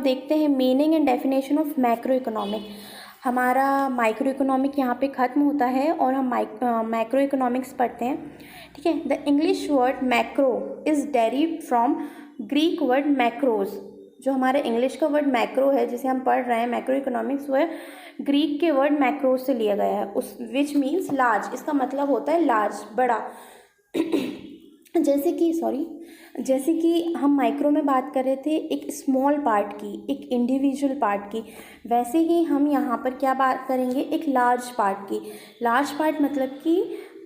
देखते हैं meaning and definition of macro economic. हमारा माइक्रो इकोनॉमिक यहाँ पे ख़त्म होता है और हम मैक्रो इकोनॉमिक्स पढ़ते हैं, ठीक है। The English word macro is derived from Greek word macros. जो हमारे इंग्लिश का वर्ड मैक्रो है जिसे हम पढ़ रहे हैं मैक्रो इकोनॉमिक्स, वह ग्रीक के वर्ड मैक्रोज से लिया गया है, उस विच मीन्स लार्ज। इसका मतलब होता है लार्ज, बड़ा। जैसे कि हम माइक्रो में बात कर रहे थे एक स्मॉल पार्ट की, एक इंडिविजुअल पार्ट की, वैसे ही हम यहाँ पर क्या बात करेंगे, एक लार्ज पार्ट की। लार्ज पार्ट मतलब कि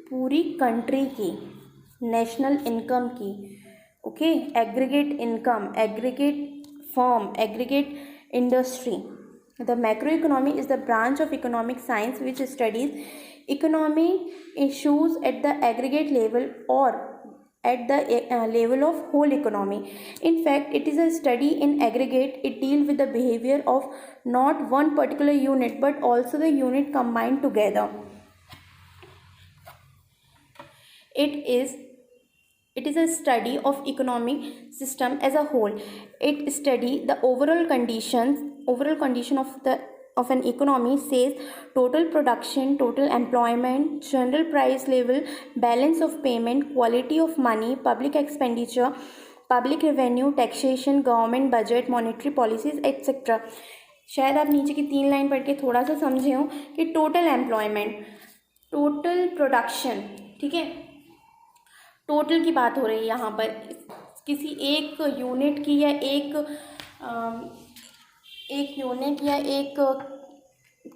पूरी कंट्री की, नेशनल इनकम की, okay, aggregate income, aggregate firm, aggregate industry. The macro economy is the branch of economic science which studies economic issues at the aggregate level और at the level of whole economy. In fact, it is a study in aggregate. It deals with the behavior of not one particular unit but also the unit combined together. It is a study of economic system as a whole. It study the overall condition of an economy, says total production, total employment, general price level, balance of payment, quality of money, public expenditure, public revenue, taxation, government budget, monetary policies, etc. शायद आप नीचे की 3 line पढ़ के थोड़ा सा समझे हो कि टोटल एम्प्लॉयमेंट, टोटल प्रोडक्शन, ठीक है, टोटल की बात हो रही है यहाँ पर, किसी एक यूनिट की या एक यूनिट या एक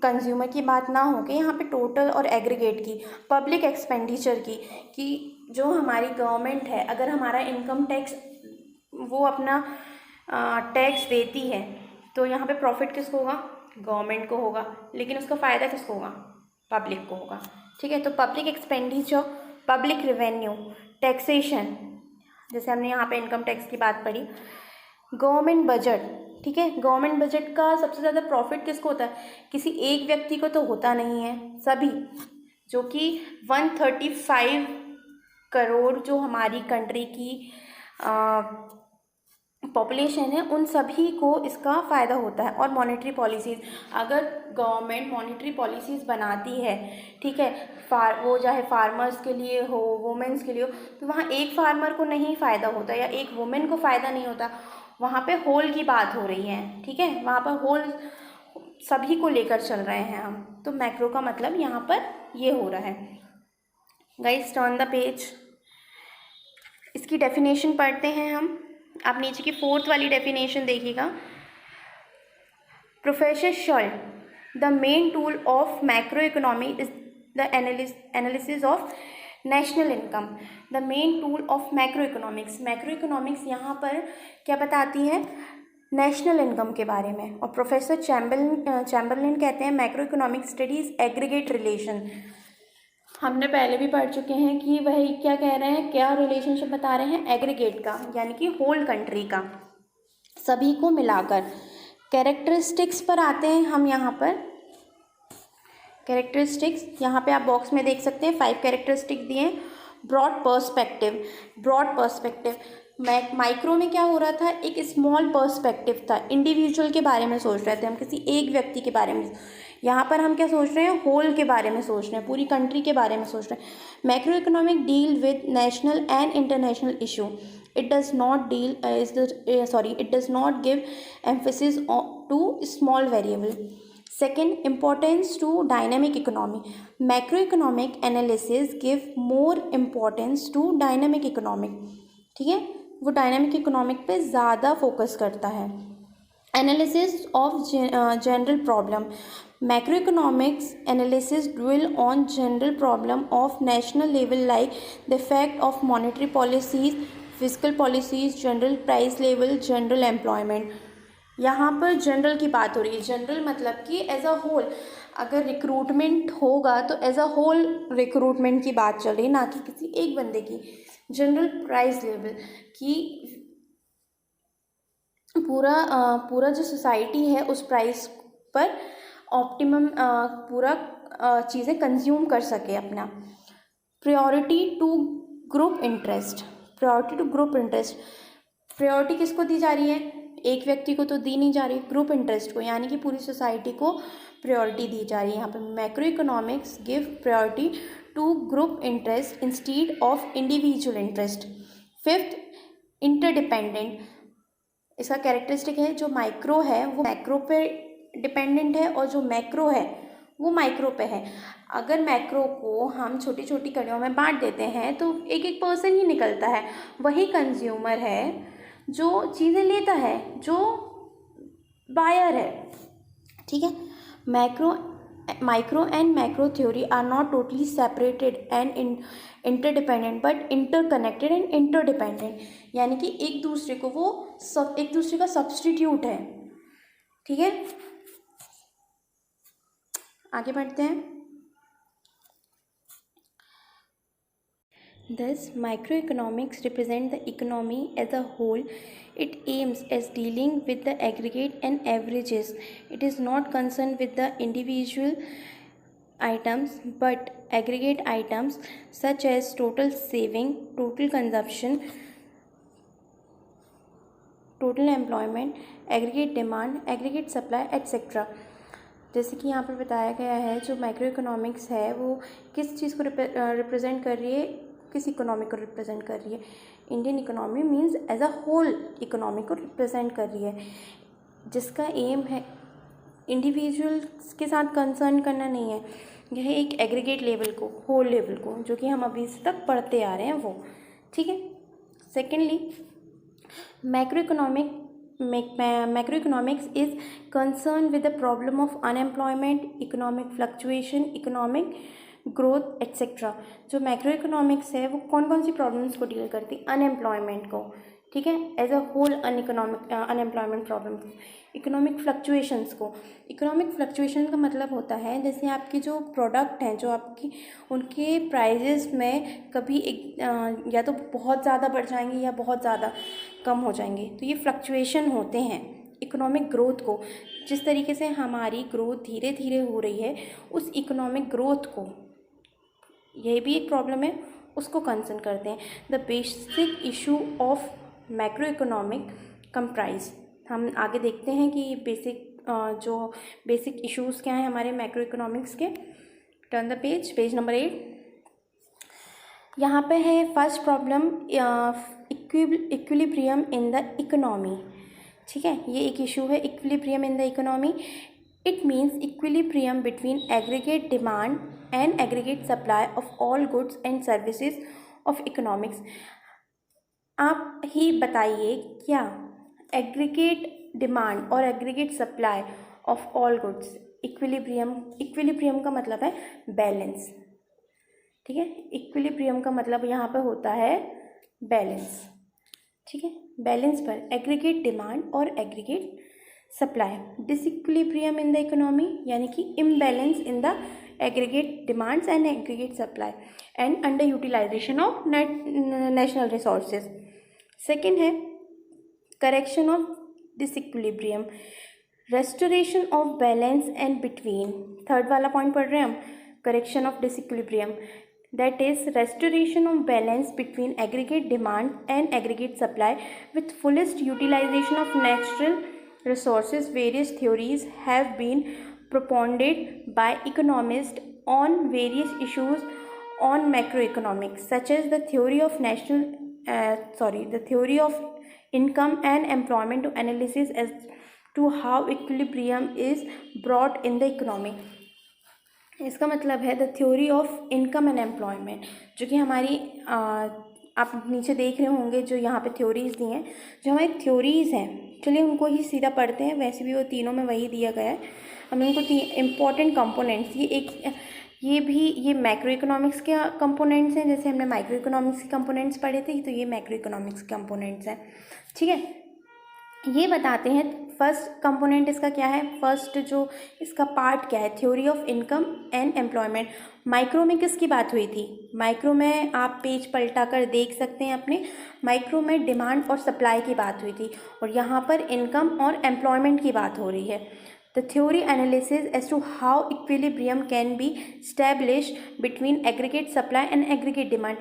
कंज्यूमर की बात ना हो के यहाँ पे टोटल और एग्रीगेट की, पब्लिक एक्सपेंडिचर की, कि जो हमारी गवर्नमेंट है, अगर हमारा इनकम टैक्स वो अपना टैक्स देती है तो यहाँ पे प्रॉफिट किसको होगा, गवर्नमेंट को होगा, लेकिन उसका फ़ायदा किसको होगा, पब्लिक को होगा, ठीक है। तो public expenditure, public revenue, taxation, जैसे हमने यहाँ पे इनकम टैक्स की बात पढ़ी, गवर्नमेंट बजट, ठीक है। गवर्नमेंट बजट का सबसे ज़्यादा प्रॉफिट किसको होता है, किसी एक व्यक्ति को तो होता नहीं है, सभी, जो कि 135 करोड़ जो हमारी कंट्री की पॉपुलेशन है, उन सभी को इसका फ़ायदा होता है। और मॉनेटरी पॉलिसीज़, अगर गवर्नमेंट मॉनेटरी पॉलिसीज़ बनाती है, ठीक है, वो चाहे फार्मर्स के लिए हो, वुमेन्स के लिए हो, तो वहाँ एक फार्मर को नहीं फ़ायदा होता या एक वुमेन को फ़ायदा नहीं होता, वहाँ पे होल की बात हो रही है, ठीक है, वहाँ पर होल सभी को लेकर चल रहे हैं हम। तो मैक्रो का मतलब यहाँ पर ये हो रहा है। गाइस टर्न द पेज, इसकी डेफिनेशन पढ़ते हैं हम। आप नीचे की 4th वाली डेफिनेशन देखिएगा। Professor शॉल्ट, the main tool of macro economy is the analysis of national income. The main tool of macro economics, macro economics यहाँ पर क्या बताती है, नेशनल इनकम के बारे में। और प्रोफेसर चैम्बरलिन कहते हैं macro economic studies aggregate relation. हमने पहले भी पढ़ चुके हैं कि वही क्या कह रहे हैं, क्या रिलेशनशिप बता रहे हैं, एग्रीगेट का, यानी कि होल कंट्री का, सभी को मिलाकर। कैरेक्टरिस्टिक्स पर आते हैं हम यहाँ पर। कैरेक्टरिस्टिक्स यहाँ पे आप बॉक्स में देख सकते हैं, 5 कैरेक्टरिस्टिक दिए हैं। ब्रॉड पर्सपेक्टिव, माइक्रो में क्या हो रहा था, एक स्मॉल पर्सपेक्टिव था, इंडिविजुअल के बारे में सोच रहे थे हम, किसी एक व्यक्ति के बारे में। यहाँ पर हम क्या सोच रहे हैं, होल के बारे में सोच रहे हैं, पूरी कंट्री के बारे में सोच रहे हैं। Macro economic deal with national and international issue. It does not give emphasis to small variable. Second, importance to dynamic economy. Macroeconomic analysis give more importance to dynamic economic. ठीक है, वो डायनामिक इकोनॉमिक पे ज़्यादा focus करता है। Analysis of general problem. Macroeconomics analysis dwell on general problem of national level like the effect of monetary policies, physical policies, general price level, general employment. यहाँ पर general की बात हो रही है। जनरल मतलब कि एज अ होल, अगर रिक्रूटमेंट होगा तो एज अ होल रिक्रूटमेंट की बात चल रही है, ना कि किसी एक बंदे की। जनरल प्राइस लेवल की पूरा जो सोसाइटी है उस प्राइस पर ऑप्टिमम पूरा चीज़ें कंज्यूम कर सके अपना। प्रायोरिटी टू ग्रुप इंटरेस्ट, प्रायोरिटी किसको दी जा रही है, एक व्यक्ति को तो दी नहीं जा रही, ग्रुप इंटरेस्ट को, यानी कि पूरी सोसाइटी को प्रायोरिटी दी जा रही है। यहाँ पे macro economics give priority to group interest instead of individual interest. Fifth, interdependent. इसका कैरेक्टरिस्टिक है जो माइक्रो है वो मैक्रो पे डिपेंडेंट है और जो मैक्रो है वो माइक्रो पे है। अगर मैक्रो को हम छोटी छोटी कड़ियों में बांट देते हैं तो एक एक पर्सन ही निकलता है, वही कंज्यूमर है जो चीज़ें लेता है, जो बायर है। ठीक है, micro and macro theory are not totally separated and interdependent but interconnected and interdependent, यानी कि एक दूसरे का सब्स्टिट्यूट है। ठीक है, आगे बढ़ते हैं। Thus, microeconomics represent the economy as a whole. It aims at dealing with the aggregate and averages. It is not concerned with the individual items, but aggregate items such as total saving, total consumption, total employment, aggregate demand, aggregate supply, etc. जैसे कि यहाँ पर बताया गया है, जो micro economics है वो किस चीज़ को रिप्रेजेंट कर रही है, किस इकोनॉमी को रिप्रेजेंट कर रही है। Indian economy means as a whole economy को रिप्रेजेंट कर रही है, जिसका एम है इंडिविजुअल्स के साथ कंसर्न करना नहीं है, यह एक एग्रीगेट लेवल को, होल लेवल को, जो कि हम अभी तक पढ़ते आ रहे हैं वो। ठीक है, secondly macroeconomics is concerned with the problem of unemployment, economic fluctuation, economic growth etcetera. जो मैक्रो इकोनॉमिक्स है वो कौन कौन सी प्रॉब्लम्स को डील करती है, अनएम्प्लॉयमेंट को। ठीक है, as a whole unemployment problem, economic fluctuations को। इकोनॉमिक फ्लक्चुएशन का मतलब होता है जैसे आपके जो प्रोडक्ट हैं, जो आपकी उनके प्राइजेस में कभी या तो बहुत ज़्यादा बढ़ जाएंगे या बहुत ज़्यादा कम हो जाएंगे, तो ये फ्लक्चुएशन होते हैं। इकोनॉमिक ग्रोथ को, जिस तरीके से हमारी ग्रोथ धीरे धीरे हो रही है, उस इकोनॉमिक ग्रोथ को, यह भी एक प्रॉब्लम है, उसको कंसर्न करते हैं। The basic issue of macro economic comprise. हम आगे देखते हैं कि जो बेसिक इश्यूज़ क्या हैं हमारे मैक्रो इकोनॉमिक्स के। Turn the page number 8। यहाँ पे है first problem, equilibrium in the economy. ठीक है, ये एक इशू है, equilibrium in the economy. It means equilibrium between aggregate demand and aggregate supply of all goods and services of economics. आप ही बताइए, क्या एग्रीगेट डिमांड और aggregate supply of all goods, equilibrium का मतलब है बैलेंस। ठीक है, इक्विलिब्रियम का मतलब यहाँ पर होता है बैलेंस। ठीक है, बैलेंस पर एग्रीगेट डिमांड और aggregate supply. Disequilibrium in the economy, यानी कि imbalance in the aggregate demands and aggregate supply and under utilization of national resources. Second है correction of disequilibrium, restoration of balance and between. Third वाला point पढ़ रहे हैं हम, correction of disequilibrium, that is restoration of balance between aggregate demand and aggregate supply with fullest utilization of natural resources. Various theories have been propounded by economists on various issues on macroeconomics, such as the theory of the theory of income and employment to analysis as to how equilibrium is brought in the economy. इसका मतलब है the theory of income and employment, जो कि हमारी आप नीचे देख रहे होंगे जो यहाँ पे थ्योरीज़ दी हैं, जो हमारी थ्योरीज़ हैं। चलिए उनको ही सीधा पढ़ते हैं, वैसे भी वो तीनों में वही दिया गया है। हमने उनको इम्पॉर्टेंट कंपोनेंट्स, ये मैक्रो इकोनॉमिक्स के कंपोनेंट्स हैं, जैसे हमने माइक्रो इकोनॉमिक्स के कंपोनेंट्स पढ़े थे, तो ये मैक्रो इकोनॉमिक्स के कंपोनेंट्स हैं। ठीक है, ये बताते हैं फर्स्ट कंपोनेंट इसका क्या है, फर्स्ट जो इसका पार्ट क्या है, theory of income and employment. Micro में किसकी बात हुई थी, माइक्रो में आप पेज पलटा कर देख सकते हैं अपने, माइक्रो में डिमांड और सप्लाई की बात हुई थी, और यहाँ पर इनकम और एम्प्लॉयमेंट की बात हो रही है। The theory analysis as to how equilibrium can be establish between aggregate supply and aggregate demand,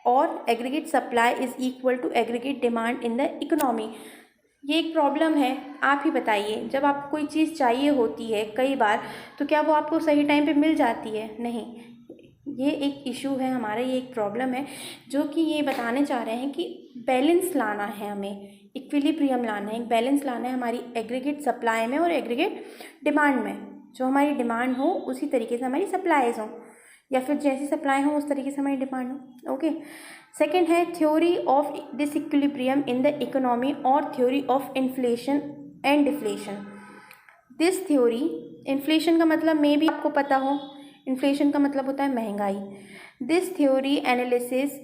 और aggregate supply is equal to aggregate demand in the economy. ये एक प्रॉब्लम है। आप ही बताइए, जब आपको कोई चीज़ चाहिए होती है कई बार, तो क्या वो आपको सही टाइम पे मिल जाती है? नहीं। ये एक इशू है हमारा, ये एक प्रॉब्लम है जो कि ये बताने चाह रहे हैं कि बैलेंस लाना है हमें, इक्विलिब्रियम लाना है, एक बैलेंस लाना है हमारी एग्रीगेट सप्लाई में और एग्रीगेट डिमांड में। जो हमारी डिमांड हो उसी तरीके से हमारी सप्लाईज हो, या फिर जैसी सप्लाई हो उस तरीके से हमारी डिमांड हो। ओके। सेकेंड है theory of disequilibrium in the economy और theory of inflation and deflation. This theory, inflation का मतलब मे भी आपको पता हो, इन्फ्लेशन का मतलब होता है महंगाई। This theory analysis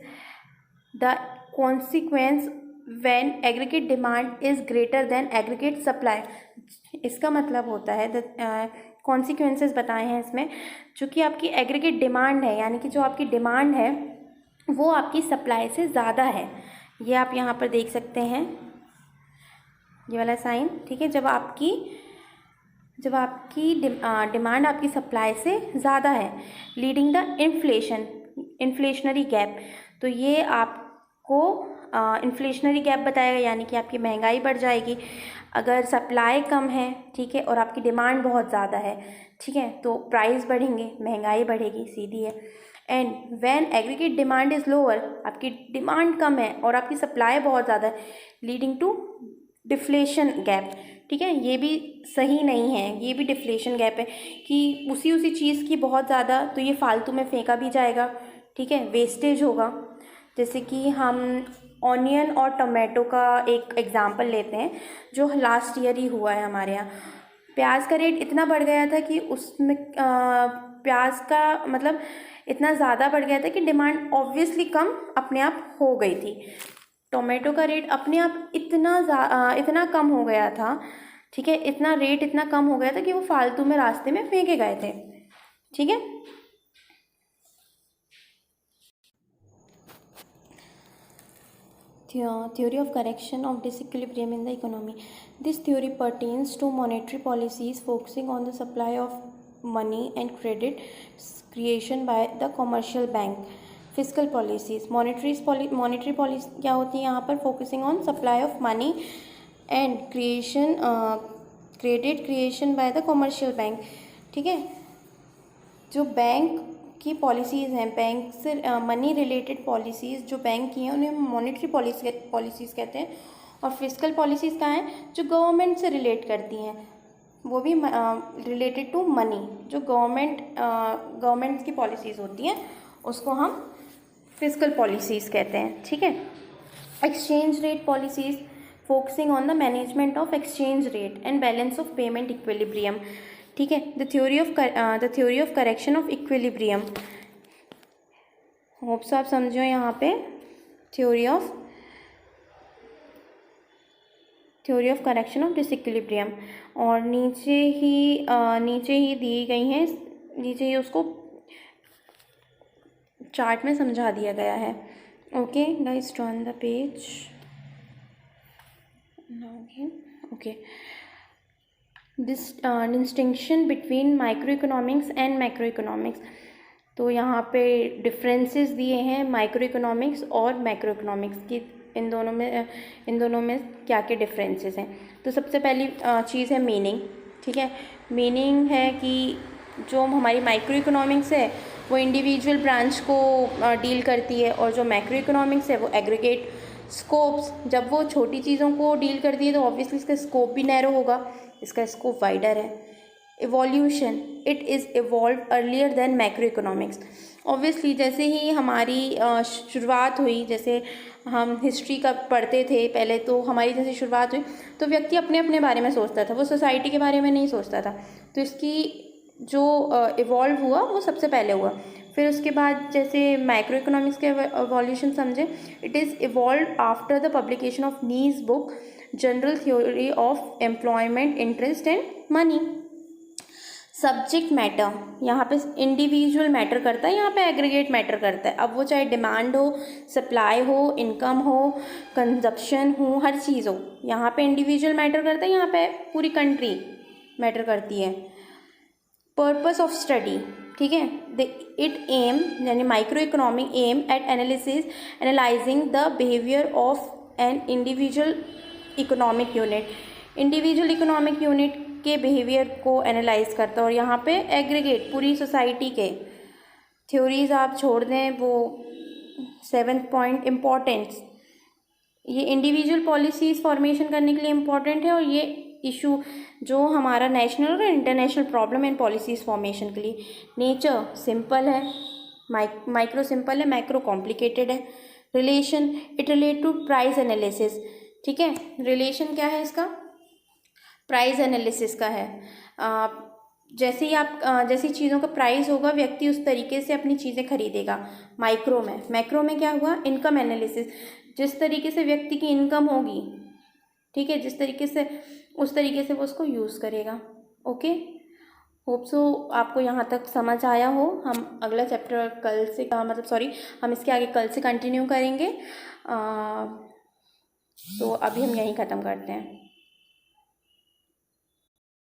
the consequence when aggregate demand is greater than aggregate supply. इसका मतलब होता है कॉन्सिक्वेंसेस बताए हैं इसमें, जो कि आपकी एग्रीगेट डिमांड है, यानी कि जो आपकी डिमांड है वो आपकी सप्लाई से ज़्यादा है। ये आप यहाँ पर देख सकते हैं, ये वाला साइन, ठीक है। जब आपकी डिमांड आपकी सप्लाई से ज़्यादा है, लीडिंग द इन्फ्लेशनरी गैप, तो ये आपको इन्फ्लेशनरी गैप बताएगा, यानी कि आपकी महंगाई बढ़ जाएगी। अगर सप्लाई कम है, ठीक है, और आपकी डिमांड बहुत ज़्यादा है, ठीक है, तो प्राइस बढ़ेंगे, महंगाई बढ़ेगी, सीधी है। And when aggregate demand is lower, आपकी डिमांड कम है और आपकी सप्लाई बहुत ज़्यादा है, लीडिंग टू डिफ्लेशन गैप, ठीक है। ये भी सही नहीं है, ये भी डिफ्लेशन गैप है कि उसी चीज़ की बहुत ज़्यादा, तो ये फालतू में फेंका भी जाएगा, ठीक है, वेस्टेज होगा। जैसे कि हम ऑनियन और टमाटो का एक एग्जांपल लेते हैं, जो लास्ट ईयर ही हुआ है हमारे यहाँ। प्याज का रेट इतना बढ़ गया था कि उसमें प्याज का मतलब इतना ज़्यादा बढ़ गया था कि डिमांड ऑब्वियसली कम अपने आप हो गई थी। टोमेटो का रेट अपने आप इतना कम हो गया था, ठीक है, रेट इतना कम हो गया था कि वो फालतू में रास्ते में फेंके गए थे, ठीक है। Theory of correction of disequilibrium in the economy. This theory pertains to monetary policies focusing on the supply of money and credit creation by the commercial bank. Fiscal policies, monetary policy क्या होती है यहाँ पर? Focusing on supply of money and creation credit creation by the commercial bank, ठीक है। जो bank की policies हैं, बैंक से मनी रिलेटेड पॉलिसीज़ जो बैंक की हैं उन्हें मॉनेटरी पॉलिसीज़ कहते हैं। और फिस्कल पॉलिसीज़ कहाँ हैं? जो गवर्नमेंट से रिलेट करती हैं, वो भी रिलेटेड टू मनी। जो गवर्नमेंट की पॉलिसीज़ होती हैं उसको हम फिस्कल पॉलिसीज़ कहते हैं, ठीक है। Exchange rate policies focusing on the management of exchange rate and balance of payment equilibrium, ठीक है। The theory of correction of equilibrium, hopes आप समझो यहाँ पे theory of correction of disequilibrium. और नीचे ही दी गई हैं, नीचे ही उसको चार्ट में समझा दिया गया है। Okay guys, turn the page. Okay, distinction between micro economics and macro economics. तो यहाँ पे डिफरेंसेस दिए हैं माइक्रो इकोनॉमिक्स और मैक्रो इकोनॉमिक्स की, इन दोनों में क्या क्या डिफरेंसेस हैं। तो सबसे पहली चीज़ है मीनिंग, ठीक है। मीनिंग है कि जो हमारी माइक्रो इकोनॉमिक्स है वो इंडिविजुअल ब्रांच को डील करती है, और जो मैक्रो इकोनॉमिक्स है वो एग्रीगेट स्कोप्स, जब वो छोटी चीज़ों को डील करती है तो ऑब्वियसली इसका स्कोप भी नैरो होगा, इसका स्कोप वाइडर है। Evolution, it is evolve earlier than macro economics. Obviously जैसे ही हमारी शुरुआत हुई, जैसे हम हिस्ट्री का पढ़ते थे पहले, तो हमारी जैसे शुरुआत हुई तो व्यक्ति अपने अपने बारे में सोचता था, वो सोसाइटी के बारे में नहीं सोचता था। तो इसकी जो इवॉल्व हुआ वो सबसे पहले हुआ। फिर उसके बाद जैसे माइक्रो इकोनॉमिक्स के इवोल्यूशन समझे, it is evolve after the publication of knees book general theory of employment, interest and money. Subject matter, यहाँ पे इंडिविजुअल मैटर करता है, यहाँ पे एग्रीगेट मैटर करता है। अब वो चाहे डिमांड हो, सप्लाई हो, इनकम हो, कंजप्शन हो, हर चीज़ हो, यहाँ पे इंडिविजुअल मैटर करता है, यहाँ पे पूरी कंट्री मैटर करती है। पर्पस ऑफ स्टडी, ठीक है। इट एम, यानी micro economic aim at analysing the behaviour of an individual economic unit, individual economic unit के बिहेवियर को एनालाइज करता है। और यहाँ पे एग्रीगेट पूरी सोसाइटी के थ्योरीज आप छोड़ दें, वो 7th पॉइंट इम्पोर्टेंस, ये इंडिविजुअल पॉलिसीज़ फॉर्मेशन करने के लिए इम्पॉर्टेंट है और ये इशू जो हमारा नेशनल और international problem and policies formation के लिए। नेचर सिंपल है, माइक्रो सिंपल है, मैक्रो कॉम्प्लिकेटेड है। Relation, it relate to price analysis, ठीक है। रिलेशन क्या है इसका, प्राइस एनालिसिस का है। जैसे ही आप जैसी चीज़ों का प्राइस होगा व्यक्ति उस तरीके से अपनी चीज़ें खरीदेगा। माइक्रो में, मैक्रो में क्या हुआ, इनकम एनालिसिस, जिस तरीके से व्यक्ति की इनकम होगी, ठीक है, जिस तरीके से उस तरीके से वो उसको यूज़ करेगा। ओके, होप सो आपको यहाँ तक समझ आया हो। हम अगला चैप्टर कल से हम इसके आगे कल से कंटिन्यू करेंगे। तो अभी हम यहीं ख़त्म करते हैं।